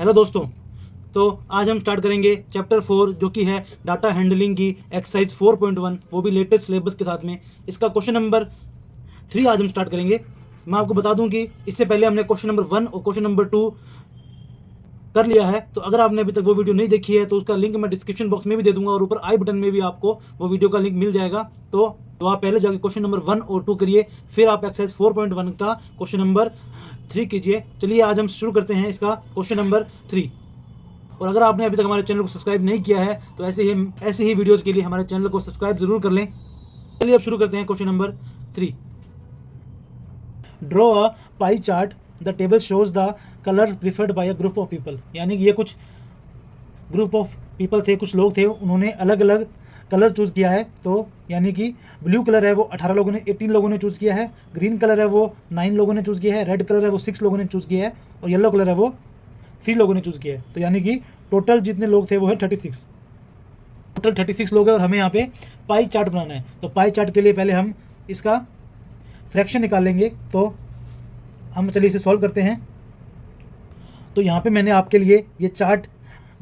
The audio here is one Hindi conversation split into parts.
हेलो दोस्तों, तो आज हम स्टार्ट करेंगे चैप्टर 4 जो कि है डाटा हैंडलिंग की एक्सरसाइज 4.1, वो भी लेटेस्ट सिलेबस के साथ में। इसका क्वेश्चन नंबर 3 आज हम स्टार्ट करेंगे। मैं आपको बता दूं कि इससे पहले हमने क्वेश्चन नंबर 1 और क्वेश्चन नंबर 2 कर लिया है। तो अगर आपने अभी तक वो वीडियो नहीं देखी है तो उसका लिंक मैं डिस्क्रिप्शन बॉक्स में भी दे दूंगा और ऊपर आई बटन में भी आपको वो वीडियो का लिंक मिल जाएगा। तो आप पहले जाके क्वेश्चन नंबर 1 और 2 करिए, फिर आप एक्सरसाइज 4.1 का क्वेश्चन नंबर 3 कीजिए। चलिए आज हम शुरू करते हैं इसका क्वेश्चन नंबर 3। और अगर आपने अभी तक हमारे चैनल को सब्सक्राइब नहीं किया है तो ऐसे ही वीडियोज़ के लिए हमारे चैनल को सब्सक्राइब ज़रूर कर लें। चलिए अब शुरू करते हैं question number 3। Draw a pie chart, the table shows the colours preferred by a group of people. यानी कि ये कुछ ग्रुप ऑफ पीपल थे, कुछ लोग थे, उन्होंने अलग अलग कलर चूज़ किया है। तो यानी कि ब्लू कलर है वो 18 लोगों ने चूज़ किया है, ग्रीन कलर है वो 9 लोगों ने चूज़ किया है, रेड कलर है वो 6 लोगों ने चूज़ किया है और येलो कलर है वो 3 लोगों ने चूज़ किया है। तो यानी कि टोटल जितने लोग थे वो है 36। टोटल 36 लोग हैं और हमें यहाँ पे पाई चार्ट बनाना है। तो पाई चार्ट के लिए पहले हम इसका फ्रैक्शन निकाल लेंगे। तो हम चलिए इसे सॉल्व करते हैं। तो यहाँ पे मैंने आपके लिए ये चार्ट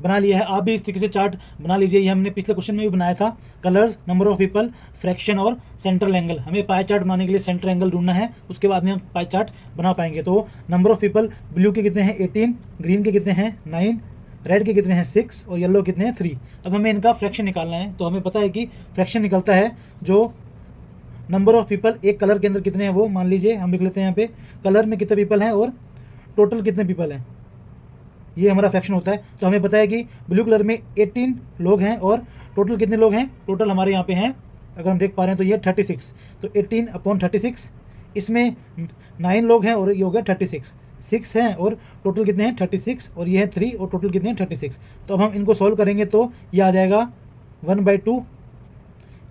बना लिया है, आप भी इस तरीके से चार्ट बना लीजिए। ये हमने पिछले क्वेश्चन में भी बनाया था, colours, number of people, fraction और सेंट्रल एंगल। हमें पाई चार्ट बनाने के लिए सेंट्रल एंगल ढूंढना है, उसके बाद में हम पाई चार्ट बना पाएंगे। तो नंबर ऑफ पीपल ब्लू के कितने हैं 18, ग्रीन के कितने हैं 9, रेड के कितने हैं 6 और येलो कितने हैं 3। अब हमें इनका फ्रैक्शन निकालना है। तो हमें पता है कि फ्रैक्शन निकलता है जो नंबर ऑफ पीपल एक कलर के अंदर कितने हैं वो मान लीजिए हम लिख लेते हैं यहाँ पे, कलर में कितने पीपल हैं और टोटल कितने पीपल हैं, ये हमारा फ्रैक्शन होता है। तो हमें पता है कि ब्लू कलर में 18 लोग हैं और टोटल कितने लोग हैं, टोटल हमारे यहाँ पे हैं, अगर हम देख पा रहे हैं तो ये 36। तो 18/36, इसमें 9 लोग हैं और ये हो गया 36, 6 हैं और टोटल कितने हैं 36 और ये है 3 और टोटल कितने हैं 36। तो अब हम इनको सॉल्व करेंगे तो ये आ जाएगा 1/2,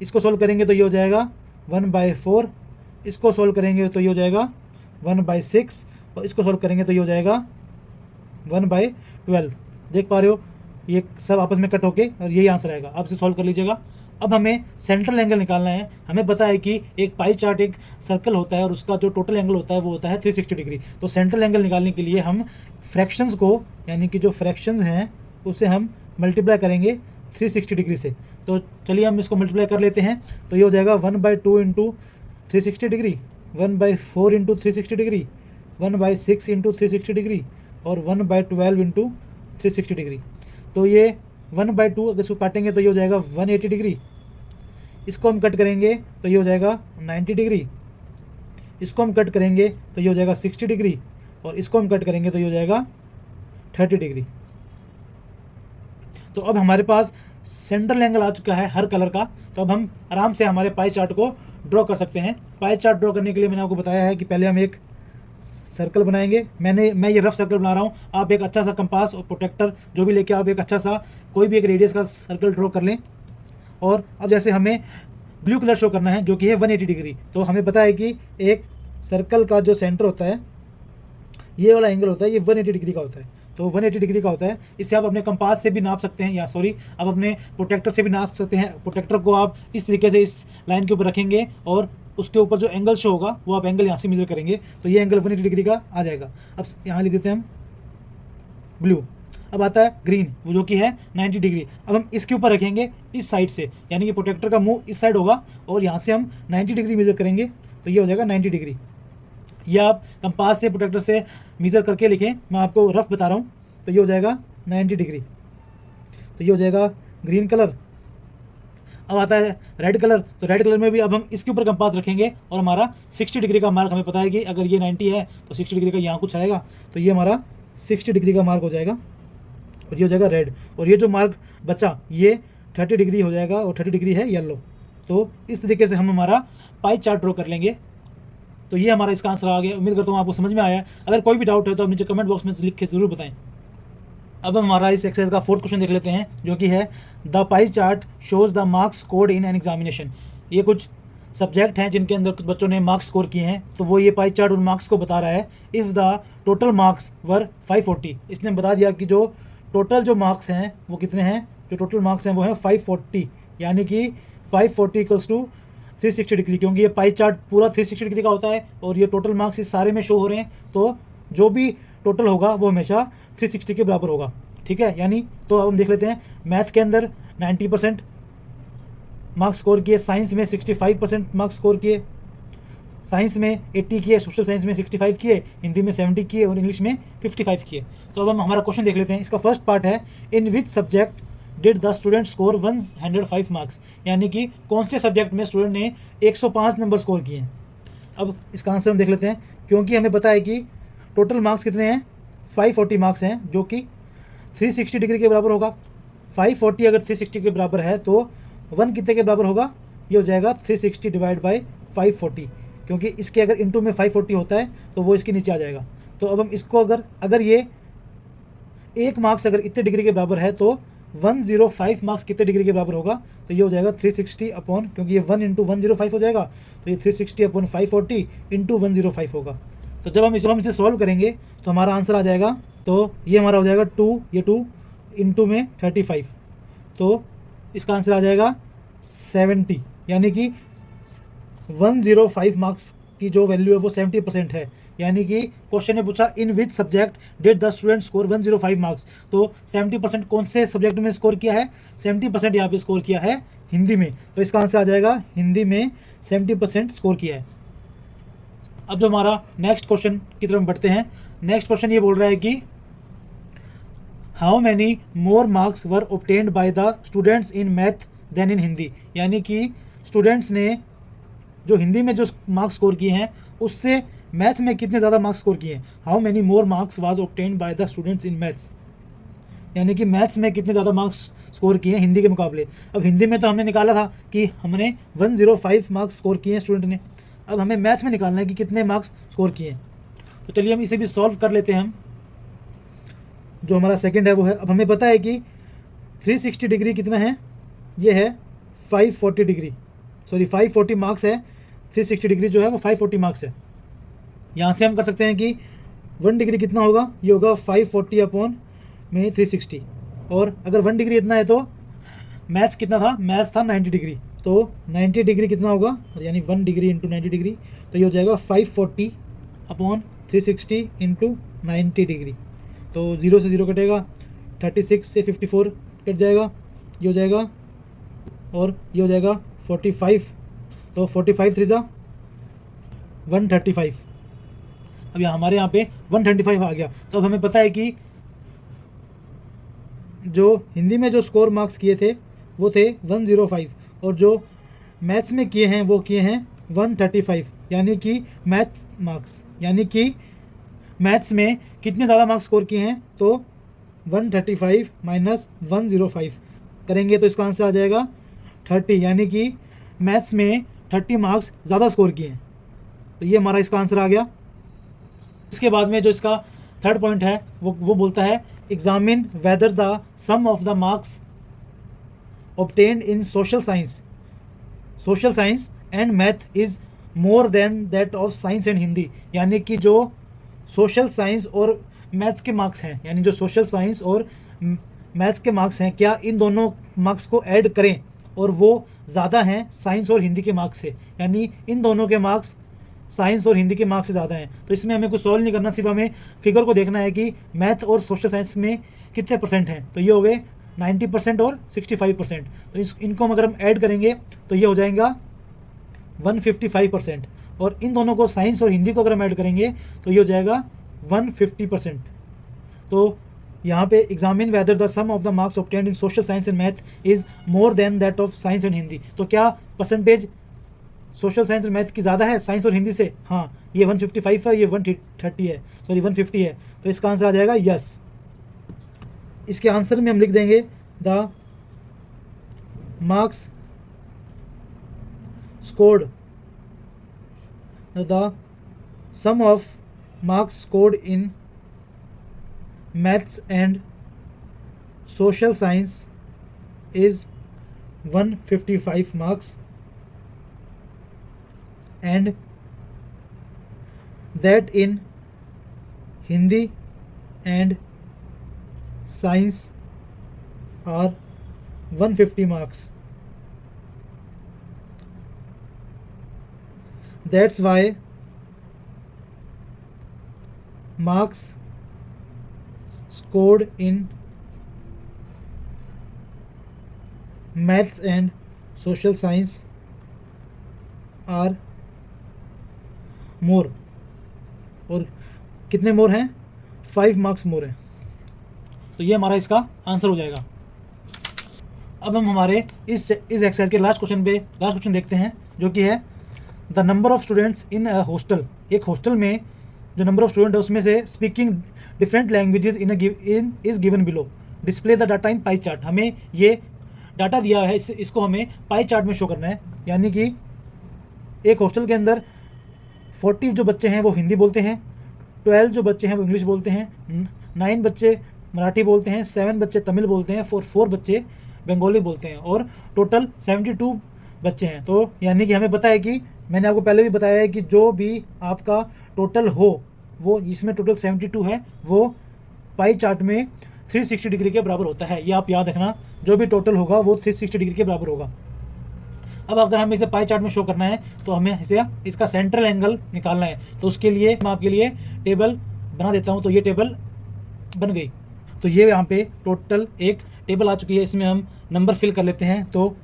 इसको सॉल्व करेंगे तो ये हो जाएगा 1/4, इसको सॉल्व करेंगे तो ये हो जाएगा 1/6 और इसको सॉल्व करेंगे तो ये हो जाएगा 1/12। देख पा रहे हो ये सब आपस में कट होके और यही आंसर आएगा। आप इसे सॉल्व कर लीजिएगा। अब हमें सेंट्रल एंगल निकालना है। हमें पता है कि एक पाई चार्ट एक सर्कल होता है और उसका जो टोटल एंगल होता है वो होता है 360 डिग्री। तो सेंट्रल एंगल निकालने के लिए हम फ्रैक्शंस को, यानी कि जो फ्रैक्शंस हैं उसे हम मल्टीप्लाई करेंगे 360 डिग्री से। तो चलिए हम इसको मल्टीप्लाई कर लेते हैं। तो ये हो जाएगा 1/2 into 360 degree, 1/4 into 360 degree, 1/6 into 360 degree और 1/12 इंटू 360 डिग्री। तो ये 1/2 अगर इसको काटेंगे तो ये हो जाएगा 180 डिग्री, इसको हम कट करेंगे तो ये हो जाएगा 90 डिग्री, इसको हम कट करेंगे तो ये हो जाएगा 60 डिग्री और इसको हम कट करेंगे तो ये हो जाएगा 30 डिग्री। तो अब हमारे पास सेंट्रल एंगल आ चुका है हर कलर का। तो अब हम आराम से हमारे पाई चार्ट को ड्रॉ कर सकते हैं। पाई चार्ट ड्रॉ करने के लिए मैंने आपको बताया है कि पहले हम एक सर्कल बनाएंगे। मैं ये रफ सर्कल बना रहा हूँ, आप एक अच्छा सा कंपास और प्रोटेक्टर जो भी लेके आप एक अच्छा सा कोई भी एक रेडियस का सर्कल ड्रॉ कर लें। और अब जैसे हमें ब्लू कलर शो करना है जो कि है 180 डिग्री। तो हमें पता है कि एक सर्कल का जो सेंटर होता है, ये वाला एंगल होता है, ये 180 डिग्री का होता है। तो 180 डिग्री का होता है। इससे आप अपने कंपास से भी नाप सकते हैं, या सॉरी आप अपने प्रोटेक्टर से भी नाप सकते हैं। प्रोटेक्टर को आप इस तरीके से इस लाइन के ऊपर रखेंगे और उसके ऊपर जो एंगल शो होगा वो आप एंगल यहाँ से मेजर करेंगे। तो ये एंगल 180 डिग्री का आ जाएगा। अब यहाँ लिख देते हैं हम ब्लू। अब आता है ग्रीन, वो जो कि है 90 डिग्री। अब हम इसके ऊपर रखेंगे इस साइड से, यानी कि प्रोटेक्टर का मुंह इस साइड होगा और यहाँ से हम 90 डिग्री मेजर करेंगे। तो ये हो जाएगा 90 डिग्री। या आप कंपास से प्रोटेक्टर से मेजर करके लिखें, मैं आपको रफ बता रहा हूँ। तो ये हो जाएगा 90 डिग्री। तो ये हो जाएगा ग्रीन कलर। अब आता है रेड कलर। तो रेड कलर में भी अब हम इसके ऊपर कंपास रखेंगे और हमारा 60 डिग्री का मार्क, हमें पता है कि अगर ये 90 है तो 60 डिग्री का यहाँ कुछ आएगा। तो ये हमारा 60 डिग्री का मार्क हो जाएगा और ये हो जाएगा रेड। और ये जो मार्क बचा ये 30 डिग्री हो जाएगा और 30 डिग्री है येलो। तो इस तरीके से हम हमारा पाई चार्ट ड्रॉ कर लेंगे। तो ये हमारा इसका आंसर आ गया। उम्मीद करता हूँ आपको समझ में आया। अगर कोई भी डाउट है तो आप नीचे कमेंट बॉक्स में लिख के ज़रूर बताएं। अब हम हमारा इस एक्सरसाइज का 4th क्वेश्चन देख लेते हैं जो कि है the pie chart shows the marks scored in an examination. ये कुछ सब्जेक्ट हैं जिनके अंदर कुछ बच्चों ने मार्क्स स्कोर किए हैं। तो वो ये पाई चार्ट उन मार्क्स को बता रहा है। इफ़ द टोटल मार्क्स वर 540, इसने बता दिया कि जो टोटल जो मार्क्स हैं वो कितने हैं, जो टोटल मार्क्स हैं वो हैं 540, यानी कि 540 इक्वल्स टू 360 डिग्री, क्योंकि ये पाई चार्ट पूरा 360 डिग्री का होता है और ये टोटल मार्क्स इस सारे में शो हो रहे हैं। तो जो भी टोटल होगा वो हमेशा 360 के बराबर होगा, ठीक है। यानी तो अब हम देख लेते हैं, मैथ के अंदर 90% मार्क्स स्कोर किए, साइंस में 65% मार्क्स स्कोर किए, साइंस में 80 किए, सोशल साइंस में 65 किए, हिंदी में 70 किए और इंग्लिश में 55 किए। तो अब हम हमारा क्वेश्चन देख लेते हैं। इसका फर्स्ट पार्ट है, in which subject did the student score 105 marks, यानी कि कौन से सब्जेक्ट में स्टूडेंट ने 105 नंबर स्कोर किए हैं। अब इसका आंसर हम देख लेते हैं, क्योंकि हमें पता है कि टोटल मार्क्स कितने हैं, 540 मार्क्स हैं, जो कि 360 डिग्री के बराबर होगा। 540 अगर 360 के बराबर है तो 1 कितने के बराबर होगा, ये हो जाएगा 360 डिवाइड बाई 540, क्योंकि इसके अगर इंटू में 540 होता है तो वो इसके नीचे आ जाएगा। तो अब हम इसको अगर ये 1 मार्क्स अगर इतने डिग्री के बराबर है तो 105 मार्क्स कितने डिग्री के बराबर होगा, तो ये हो जाएगा 360 अपॉन, क्योंकि ये 1 इंटू 105 हो जाएगा, तो ये 360 अपॉन 540 इंटू 105 होगा। तो जब हम इसे सॉल्व करेंगे तो हमारा आंसर आ जाएगा, तो ये हमारा हो जाएगा 2, ये 2 इंटू में 35, तो इसका आंसर आ जाएगा 70, यानी कि 105 मार्क्स की जो वैल्यू है वो 70% है। यानी कि क्वेश्चन ने पूछा in which subject did the student score 105 marks, तो 70% कौन से सब्जेक्ट में स्कोर किया है, 70% यहाँ पे स्कोर किया है हिंदी में, तो इसका आंसर आ जाएगा हिंदी में 70% स्कोर किया है। अब जो हमारा नेक्स्ट क्वेश्चन की तरफ बढ़ते हैं। नेक्स्ट क्वेश्चन ये बोल रहा है कि how many more marks were obtained by the students in math than in Hindi, यानी कि स्टूडेंट्स ने जो हिंदी में जो मार्क्स स्कोर किए हैं उससे मैथ में कितने ज़्यादा मार्क्स स्कोर किए हैं। How many more marks was obtained by the students in maths, यानी कि मैथ्स में कितने ज़्यादा मार्क्स स्कोर किए हैं हिंदी के मुकाबले। अब हिंदी में तो हमने निकाला था कि हमने 105 मार्क्स स्कोर किए हैं स्टूडेंट ने, अब हमें मैथ में निकालना है कि कितने मार्क्स स्कोर किए हैं। तो चलिए हम इसे भी सॉल्व कर लेते हैं। हम जो हमारा सेकंड है वो है, अब हमें पता है कि 360 डिग्री कितना है, ये है 540 डिग्री, सॉरी 540 मार्क्स है, 360 डिग्री जो है वो 540 मार्क्स है। यहाँ से हम कर सकते हैं कि 1 डिग्री कितना होगा, ये होगा 540 अपॉन में 360, और अगर 1 डिग्री इतना है तो मैथ्स कितना था, मैथ्स था 90 डिग्री, तो 90 डिग्री कितना होगा, यानी 1 डिग्री इंटू 90 डिग्री, तो ये हो जाएगा 540 अपॉन 360 इंटू 90 डिग्री, तो 0 से 0 कटेगा, 36 से 54 कट जाएगा, ये हो जाएगा, और ये हो जाएगा 45, तो 45 3 जा 135। अब यहाँ हमारे यहाँ पे 135 आ गया। तो अब हमें पता है कि जो हिंदी में जो स्कोर मार्क्स किए थे वो थे 105, और जो मैथ्स में किए हैं वो किए हैं 135, यानी कि मैथ मार्क्स, यानी कि मैथ्स में कितने ज़्यादा मार्क्स स्कोर किए हैं, तो 135 माइनस 105 करेंगे तो इसका आंसर आ जाएगा 30, यानी कि मैथ्स में 30 मार्क्स ज़्यादा स्कोर किए हैं। तो ये हमारा इसका आंसर आ गया। इसके बाद में जो इसका थर्ड पॉइंट है वो बोलता है examine whether the sum of the marks obtained in social science and math is more than that of science and Hindi, यानी कि जो सोशल साइंस और मैथ्स के मार्क्स हैं, यानी जो सोशल साइंस और मैथ्स के मार्क्स हैं, क्या इन दोनों मार्क्स को ऐड करें और वो ज़्यादा हैं साइंस और हिंदी के मार्क्स से, यानी इन दोनों के मार्क्स साइंस और हिंदी के मार्क्स से ज़्यादा हैं। तो इसमें हमें कुछ सॉल्व नहीं करना, सिर्फ हमें फिगर को देखना है कि मैथ और सोशल साइंस में कितने परसेंट हैं। तो ये हो गए 90% और 65%, तो इनको अगर हम ऐड करेंगे तो ये हो जाएगा 155%, और इन दोनों को साइंस और हिंदी को अगर हम ऐड करेंगे तो ये हो जाएगा 150%। तो यहाँ पे examine whether the sum of the marks obtained in social science and math is more than that of science and Hindi, तो क्या परसेंटेज सोशल साइंस और मैथ की ज़्यादा है साइंस और हिंदी से, हाँ ये 155 है, ये 130 है, सॉरी 150 है, तो इसका आंसर आ जाएगा यस। इसके आंसर में हम लिख देंगे the marks scored, the sum of marks scored in maths and social science is 155 marks, and that in Hindi and science are 150 marks. That's why marks scored in maths and social science are more, और कितने मोर हैं, 5 मार्क्स मोर हैं। तो ये हमारा इसका आंसर हो जाएगा। अब हम हमारे इस एक्सरसाइज के लास्ट क्वेश्चन देखते हैं, जो कि है the number of students in a hostel. एक हॉस्टल में जो नंबर ऑफ स्टूडेंट है उसमें से speaking different languages in is given below, display the data in pie chart. हमें ये डाटा दिया है, इसको हमें पाई चार्ट में शो करना है। यानी कि एक हॉस्टल के अंदर 40 जो बच्चे हैं वो हिंदी बोलते हैं, 12 जो बच्चे हैं वो इंग्लिश बोलते हैं, 9 बच्चे मराठी बोलते हैं, 7 बच्चे तमिल बोलते हैं, 4 बच्चे बंगाली बोलते हैं, और टोटल 72 बच्चे हैं। तो यानी कि हमें पता है कि मैंने आपको पहले भी बताया है कि जो भी आपका टोटल हो वो इसमें टोटल 72 है, वो पाई चार्ट में 360 डिग्री के बराबर होता है। ये आप याद रखना, जो भी टोटल होगा वो 360 डिग्री के बराबर होगा। अब अगर हमें इसे पाई चार्ट में शो करना है तो हमें इसे इसका सेंट्रल एंगल निकालना है। तो उसके लिए मैं आपके लिए टेबल बना देता हूँ। तो ये टेबल बन गई। तो ये यहाँ पे टोटल एक टेबल आ चुकी है, इसमें हम नंबर फिल कर लेते हैं। तो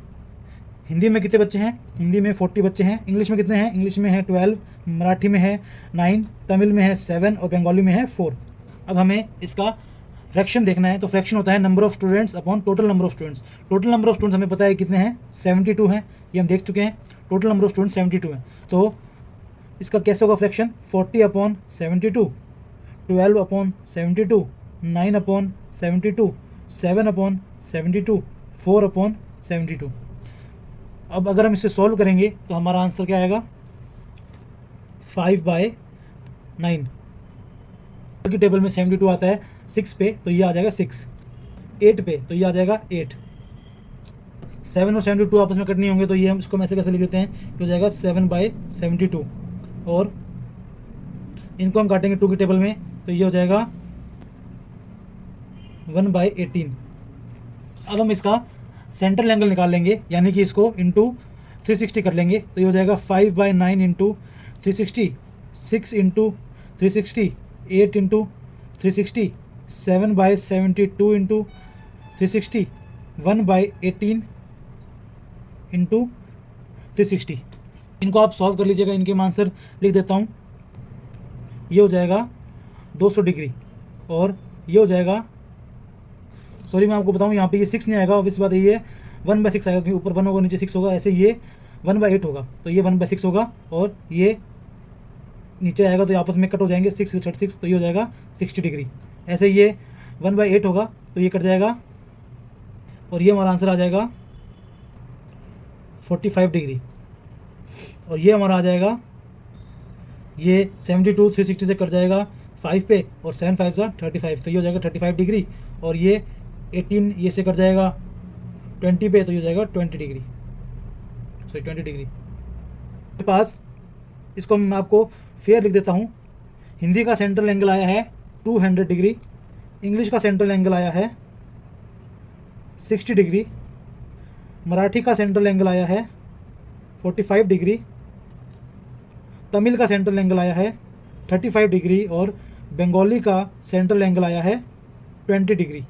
हिंदी में कितने बच्चे हैं, हिंदी में 40 बच्चे हैं। इंग्लिश में कितने हैं, इंग्लिश में है 12, मराठी में है 9, तमिल में है 7 और बंगाली में है 4। अब हमें इसका फ्रैक्शन देखना है। तो फ्रैक्शन होता है number of students upon total number of students. Total number of students हमें पता है कितने हैं, 72 हैं, ये हम देख चुके हैं। टोटल नंबर ऑफ स्टूडेंट्स 72 हैं। तो इसका कैसे होगा fraction, 40 upon 72, 12 upon 72, 9 upon 72, 7 upon 72, 4 upon 72। अब अगर हम इसे सॉल्व करेंगे तो हमारा आंसर क्या आएगा, 5/9। की टेबल में 72 आता है 6 पे, तो ये आ जाएगा 6, 8 पे तो ये आ जाएगा 8। 7 और 72 आपस में कट नहीं होंगे, तो ये हम इसको ऐसे कैसे लिख देते हैं, ये हो जाएगा 7/72, और इनको हम काटेंगे 2 की टेबल में, तो ये हो जाएगा 1/18। अब हम इसका सेंट्रल एंगल निकाल लेंगे, यानी कि इसको इंटू 360 कर लेंगे। तो ये हो जाएगा 5/9 into 360, 6 into 360, 8 into 360, 7/72 into 360, 1/18 into 360। इनको आप सॉल्व कर लीजिएगा, इनके मैं आंसर लिख देता हूँ। ये हो जाएगा 200 डिग्री, और ये हो जाएगा, सॉरी मैं आपको बताऊँ यहाँ पे ये 6 नहीं आएगा, ऑब्वियस बात है, ये 1/6 आएगा, क्योंकि ऊपर 1 होगा नीचे 6 होगा। ऐसे ये 1/8 होगा, तो ये 1/6 होगा, और ये नीचे आएगा तो ये आपस में कट हो जाएंगे, 6 36, तो ये हो जाएगा 60 डिग्री। ऐसे ये 1/8 होगा, तो ये कट जाएगा, और ये हमारा आंसर आ जाएगा 45 डिग्री। और ये हमारा आ जाएगा, ये 72 360 से कट जाएगा 5 पे, और 7 5 35, तो ये हो जाएगा 35 डिग्री। और ये 18 ये से कट जाएगा 20 पे, तो ये हो जाएगा 20 डिग्री, सॉरी 20 डिग्री। मेरे पास इसको मैं आपको फेयर लिख देता हूँ। हिंदी का सेंट्रल एंगल आया है 200 डिग्री, इंग्लिश का सेंट्रल एंगल आया है 60 डिग्री, मराठी का सेंट्रल एंगल आया है 45 डिग्री, तमिल का सेंट्रल एंगल आया है 35 डिग्री, और बंगाली का सेंट्रल एंगल आया है 20 डिग्री।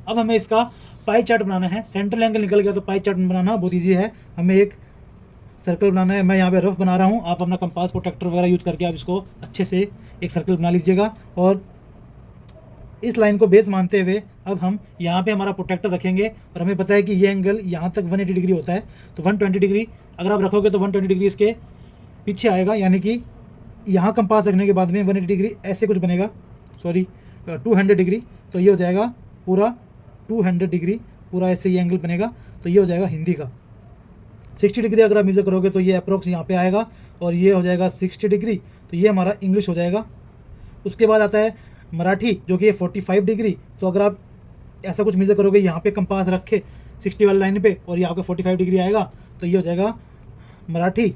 अब हमें इसका पाई चार्ट बनाना है। सेंट्रल एंगल निकल गया तो पाई चार्ट बनाना बहुत ईजी है। हमें एक सर्कल बनाना है। मैं यहाँ पे रफ बना रहा हूँ, आप अपना कंपास प्रोटेक्टर वगैरह यूज़ करके आप इसको अच्छे से एक सर्कल बना लीजिएगा। और इस लाइन को बेस मानते हुए अब हम यहाँ पे हमारा प्रोटेक्टर रखेंगे, और हमें पता है कि ये एंगल यहाँ तक 180 डिग्री होता है, तो 120 डिग्री अगर आप रखोगे तो 120 डिग्री इसके पीछे आएगा, यानी कि यहाँ कंपास रखने के बाद में 180 डिग्री ऐसे कुछ बनेगा, सॉरी 200 डिग्री, तो ये हो जाएगा पूरा 200 डिग्री, पूरा ऐसे ये एंगल बनेगा। तो ये हो जाएगा हिंदी का। 60 डिग्री अगर आप मेजर करोगे तो ये अप्रोक्स यहाँ पे आएगा, और ये हो जाएगा 60 डिग्री, तो ये हमारा इंग्लिश हो जाएगा। उसके बाद आता है मराठी, जो कि 45 डिग्री। तो अगर आप ऐसा कुछ मेजर करोगे यहाँ पे कंपास रखे 60 वाली लाइन पे, और ये आपका 45 डिग्री आएगा, तो ये हो जाएगा मराठी।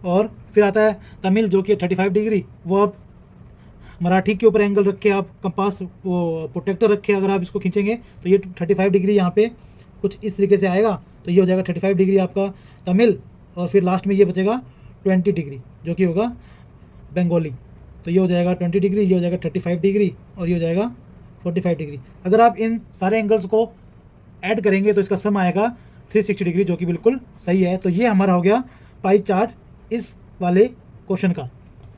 और फिर आता है तमिल, जो कि 35 डिग्री। वो आप मराठी के ऊपर एंगल रख के आप कंपास वो प्रोटेक्टर रखे अगर आप इसको खींचेंगे तो ये 35 डिग्री यहाँ पे कुछ इस तरीके से आएगा, तो ये हो जाएगा 35 डिग्री आपका तमिल। और फिर लास्ट में ये बचेगा 20 डिग्री, जो कि होगा बंगाली। तो ये हो जाएगा 20 डिग्री, ये हो जाएगा 35 डिग्री, और ये हो जाएगा 45 डिग्री। अगर आप इन सारे एंगल्स को ऐड करेंगे तो इसका सम आएगा 360 डिग्री, जो कि बिल्कुल सही है। तो ये हमारा हो गया पाई चार्ट इस वाले क्वेश्चन का।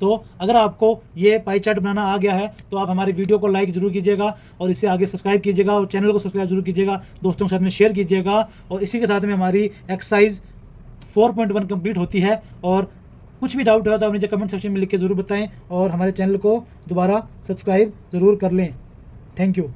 तो अगर आपको ये पाई चार्ट बनाना आ गया है तो आप हमारे वीडियो को लाइक ज़रूर कीजिएगा और इसे आगे सब्सक्राइब कीजिएगा और चैनल को सब्सक्राइब जरूर कीजिएगा, दोस्तों के साथ में शेयर कीजिएगा। और इसी के साथ में हमारी एक्सरसाइज 4.1 कंप्लीट होती है। और कुछ भी डाउट है तो आप नीचे कमेंट सेक्शन में लिख के ज़रूर बताएं और हमारे चैनल को दोबारा सब्सक्राइब ज़रूर कर लें। Thank you.